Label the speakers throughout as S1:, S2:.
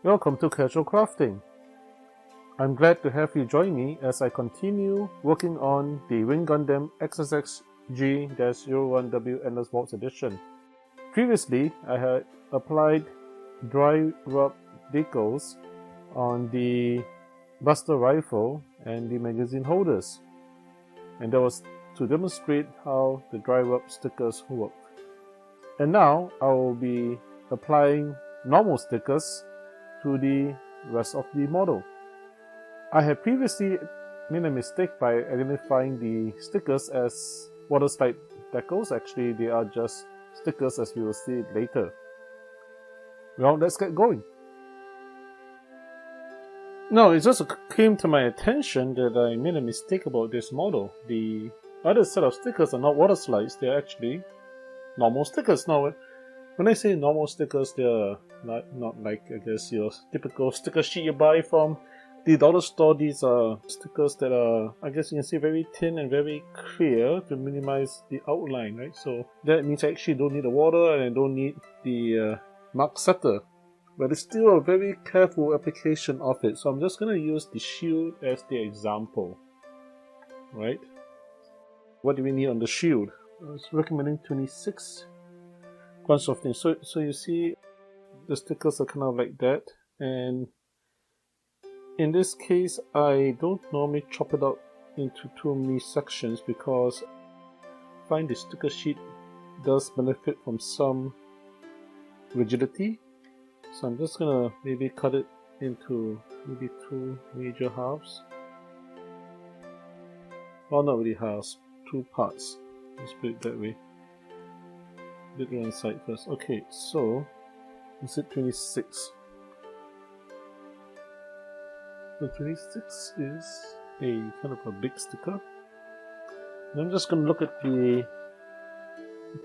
S1: Welcome to Casual Crafting. I'm glad to have you join me as I continue working on the Wing Gundam XXXG-01W Endless Waltz Edition. Previously, I had applied dry rub decals on the Buster rifle and the magazine holders, and that was to demonstrate how the dry rub stickers worked. And now I will be applying normal stickers to the rest of the model. I had previously made a mistake by identifying the stickers as water slide decals. Actually, they are just stickers, as we will see later. Well, let's get going. Now, it just came to my attention that I made a mistake about this model. The other set of stickers are not water slides, they're actually normal stickers. Now, when I say normal stickers, they're not like, I guess, your typical sticker sheet you buy from the dollar store. These are stickers that are, I guess you can see, very thin and very clear to minimize the outline, right? So that means I actually don't need the water and I don't need the mark setter. But it's still a very careful application of it. So I'm just going to use the shield as the example, right? What do we need on the shield? I was recommending 26. Bunch of things. So you see the stickers are kind of like that, and in this case I don't normally chop it out into too many sections because I find the sticker sheet does benefit from some rigidity. So I'm just gonna maybe cut it into maybe two major halves. Well, not really halves, two parts. Let's put it that way. Bit one side first. Okay, so is it 26? So 26 is a kind of a big sticker. And I'm just going to looking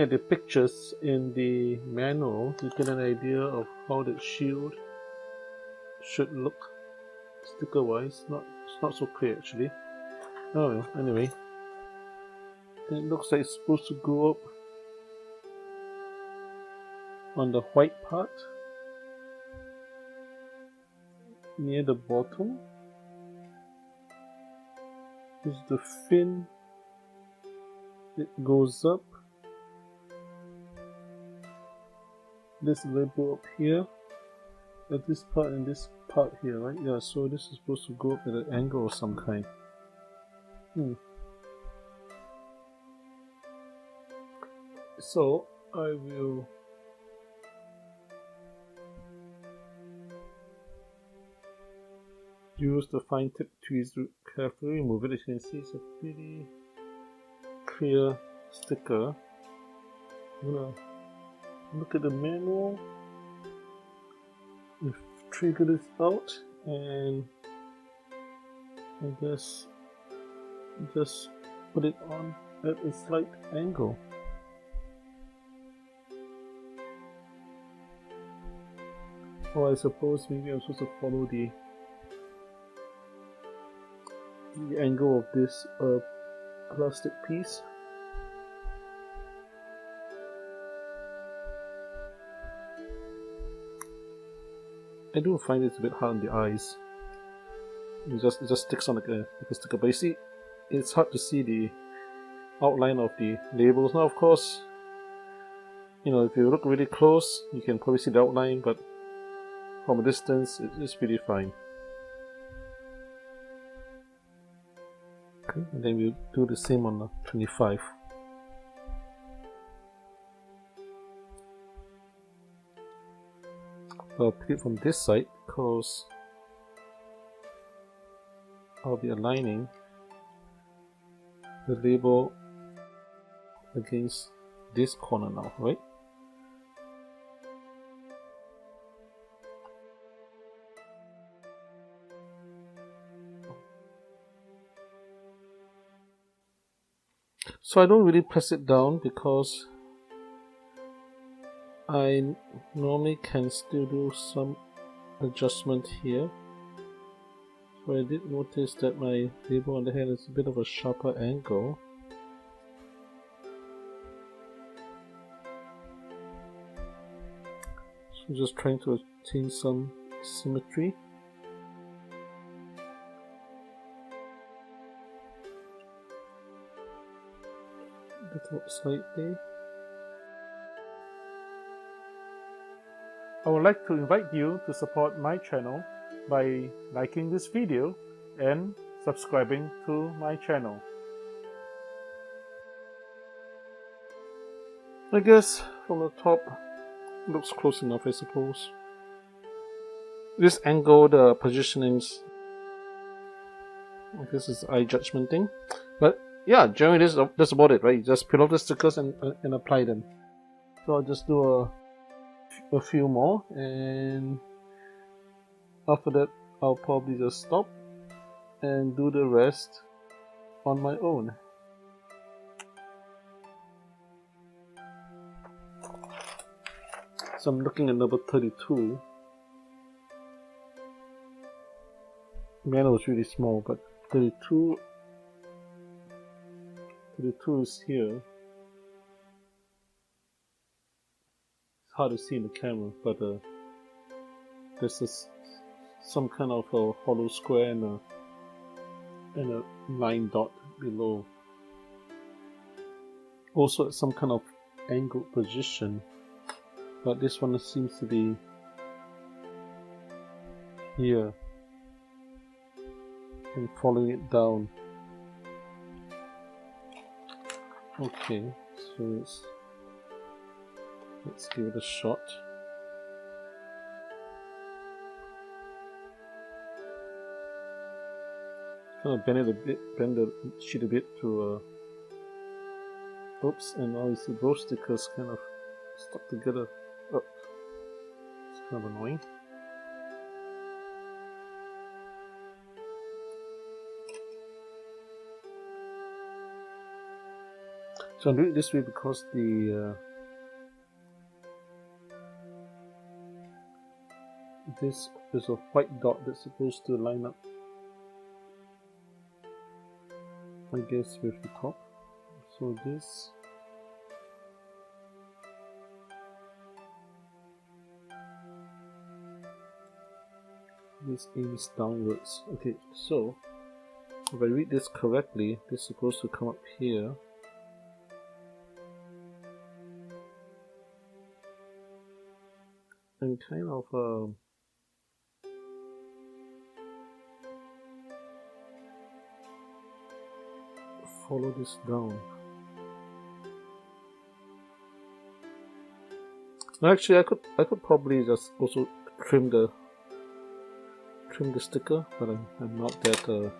S1: at the pictures in the manual to get an idea of how the shield should look sticker wise. It's not so clear actually. Oh well, anyway, it looks like it's supposed to go up on the white part near the bottom. This is the fin. It goes up. This label up here at this part and this part here, right? Yeah, so this is supposed to go up at an angle of some kind. So I will use the fine tip tweezers to carefully remove it. As you can see, it's a pretty clear sticker. I'm gonna look at the manual and trigger this out, and I guess just put it on at a slight angle. Or I suppose maybe I'm supposed to follow the angle of this plastic piece. I do find it's a bit hard on the eyes. It just sticks on like a sticker, but you see, it's hard to see the outline of the labels. Now, of course, you know, if you look really close, you can probably see the outline, but from a distance, it's pretty fine. Okay, and then we'll do the same on the 25. I'll put it from this side because I'll be aligning the label against this corner now, right? So I don't really press it down because I normally can still do some adjustment here. So I did notice that my label on the head is a bit of a sharper angle. So just trying to attain some symmetry. That looks slightly. I would like to invite you to support my channel by liking this video and subscribing to my channel. I guess from the top looks close enough, I suppose. This angle, the positionings, this is eye judgment thing, but yeah, generally that's about it, right? You just peel off the stickers and apply them. So I'll just do a few more, and after that I'll probably just stop and do the rest on my own. So I'm looking at number 32. Manual was really small, but 32 is here. It's hard to see in the camera, but there's some kind of a hollow square and a line dot below. Also at some kind of angled position, but this one seems to be here and following it down. Okay, so let's give it a shot. Kind of bend the sheet a bit to oops, and now you see both stickers kind of stuck together. Oh, it's kind of annoying. So I'm doing it this way because there's a white dot that's supposed to line up, I guess, with the top. So this aims downwards. Okay, so if I read this correctly, this is supposed to come up here. And kind of follow this down. Actually, I could probably just also trim the sticker, but I'm not that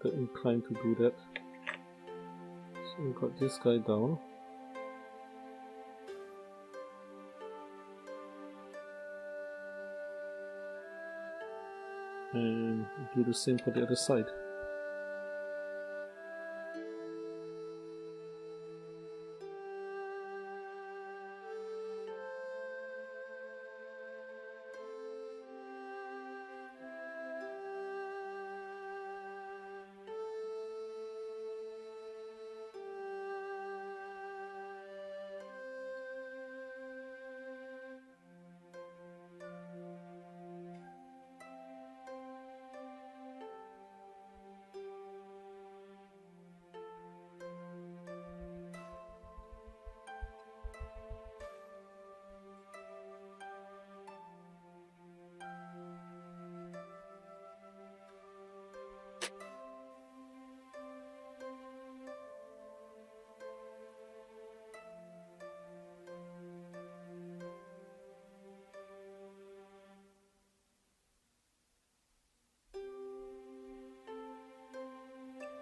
S1: inclined to do that. So we got this guy down. And do the same for the other side.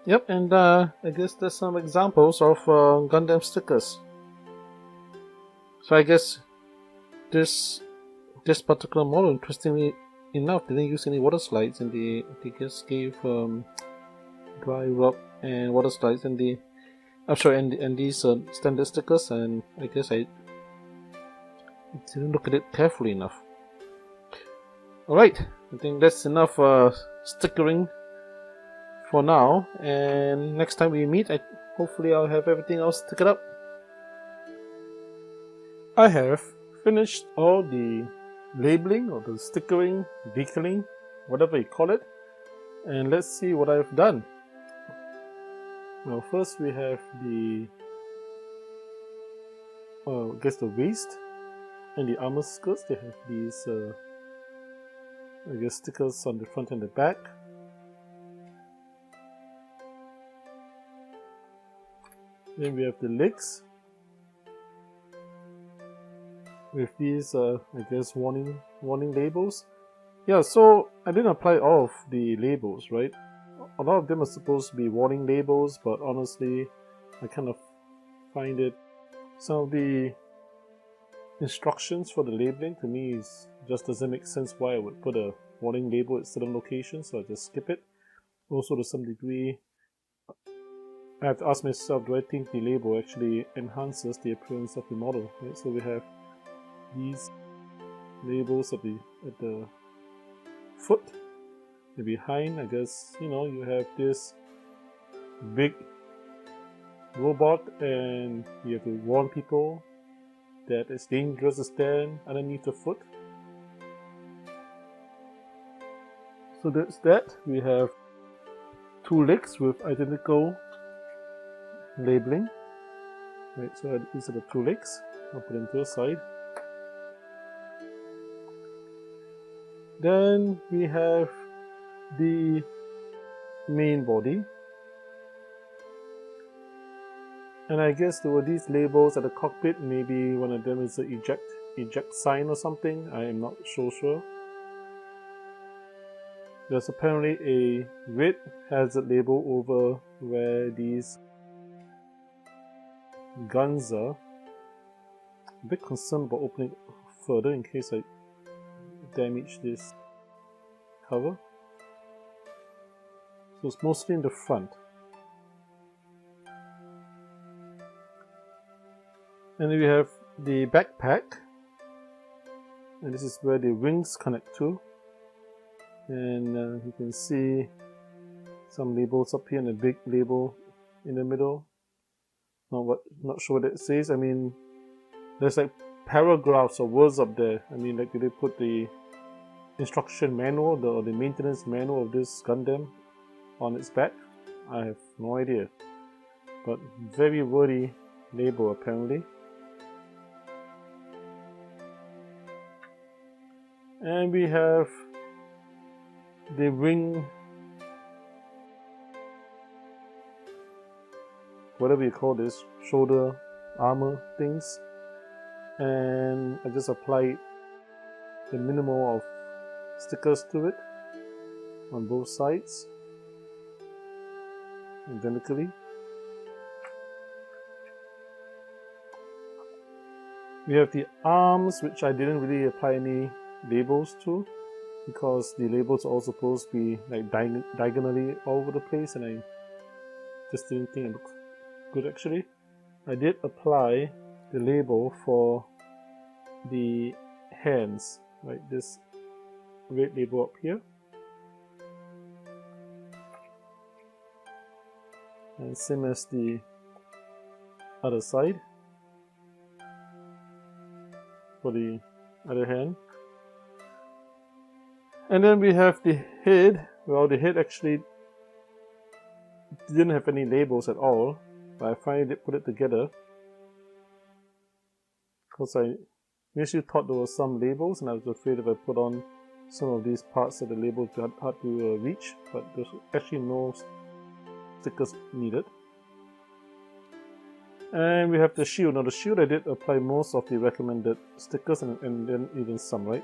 S1: Yep, and I guess there's some examples of Gundam stickers. So I guess this particular model, interestingly enough, didn't use any water slides, and they just gave dry rub and water slides, and and these standard stickers, and I guess I didn't look at it carefully enough. Alright, I think that's enough stickering for now, and next time we meet, hopefully I'll have everything else stickered up. I have finished all the labeling or the stickering, decaling, whatever you call it, and let's see what I've done. Well, first we have the I guess the waist and the armor skirts. They have these I guess stickers on the front and the back. Then we have the legs with these I guess warning labels. Yeah, so I didn't apply all of the labels, right? A lot of them are supposed to be warning labels, but honestly I kind of find it, some of the instructions for the labeling to me just doesn't make sense why I would put a warning label at certain locations, so I just skip it. Also, to some degree, I have to ask myself, do I think the label actually enhances the appearance of the model? Right? So we have these labels at the foot, and behind, I guess, you know, you have this big robot, and you have to warn people that it's dangerous to stand underneath the foot. So that's that. We have two legs with identical labeling. Right, so these are the two legs. I'll put them to the side. Then we have the main body. And I guess there were these labels at the cockpit. Maybe one of them is the eject sign or something. I am not so sure. There's apparently a red hazard label over where these guns are. I'm a bit concerned about opening further in case I damage this cover. So it's mostly in the front. And then we have the backpack, and this is where the wings connect to. And you can see some labels up here and a big label in the middle. Not sure what it says. I mean, there's like paragraphs or words up there. I mean, like, did they put the instruction manual or the maintenance manual of this Gundam on its back? I have no idea. But very wordy label apparently. And we have the wing, whatever you call this, shoulder armor things. And I just applied the minimal of stickers to it on both sides, identically. We have the arms, which I didn't really apply any labels to, because the labels are all supposed to be like diagonally all over the place, and I just didn't think it looked good actually. I did apply the label for the hands, right, this red label up here, and same as the other side for the other hand. And then we have the head. Well, the head actually didn't have any labels at all, but I finally did put it together because I initially thought there were some labels, and I was afraid if I put on some of these parts that the labels got hard to reach, but there's actually no stickers needed. And we have the shield. Now the shield, I did apply most of the recommended stickers, and then even some, right?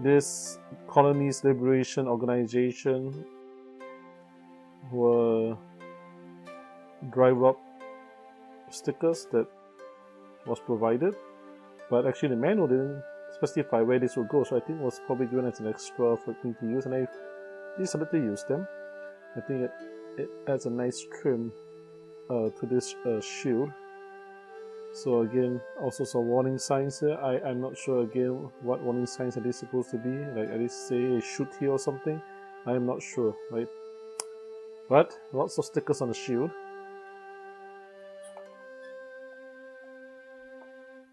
S1: This Colonies Liberation Organization were dry rub stickers that was provided, but actually the manual didn't specify where this would go, so I think it was probably given as an extra for me to use, and I decided to use them. I think it adds a nice trim to this shield. So again, also some warning signs here. I'm not sure again what warning signs are they supposed to be, like at least say shoot here or something. I am not sure, right? But lots of stickers on the shield.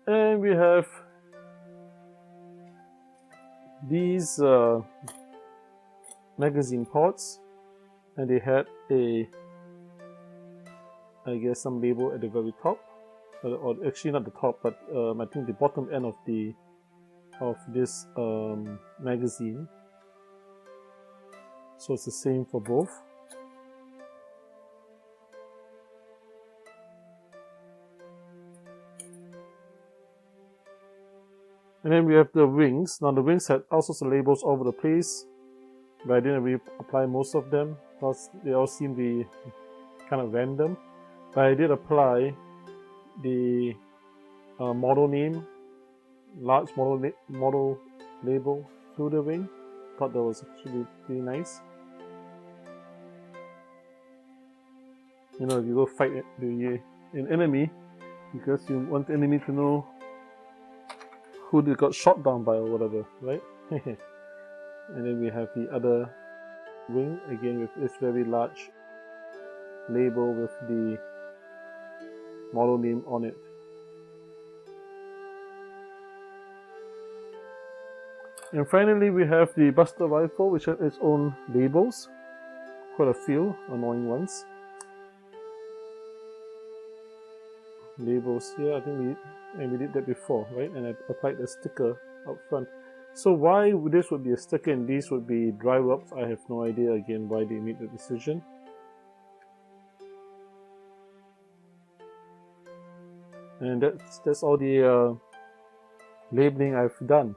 S1: And we have these magazine ports, and they had a, I guess, some label at the very top, or actually not the top, but I think the bottom end of this magazine. So it's the same for both. And then we have the wings. Now the wings had all sorts of labels all over the place, but I didn't really apply most of them because they all seem to be kind of random. But I did apply the model name, large model label through the wing. Thought that was actually pretty nice. You know, if you go fight an enemy, because you want the enemy to know who they got shot down by or whatever, right? And then we have the other wing, again with this very large label with the model name on it. And finally we have the Buster Rifle, which has its own labels, quite a few annoying ones. Labels here, I think we did that before, right? And I applied the sticker up front. So why this would be a sticker and these would be dry rubs, I have no idea again why they made the decision. And that's all the labeling I've done.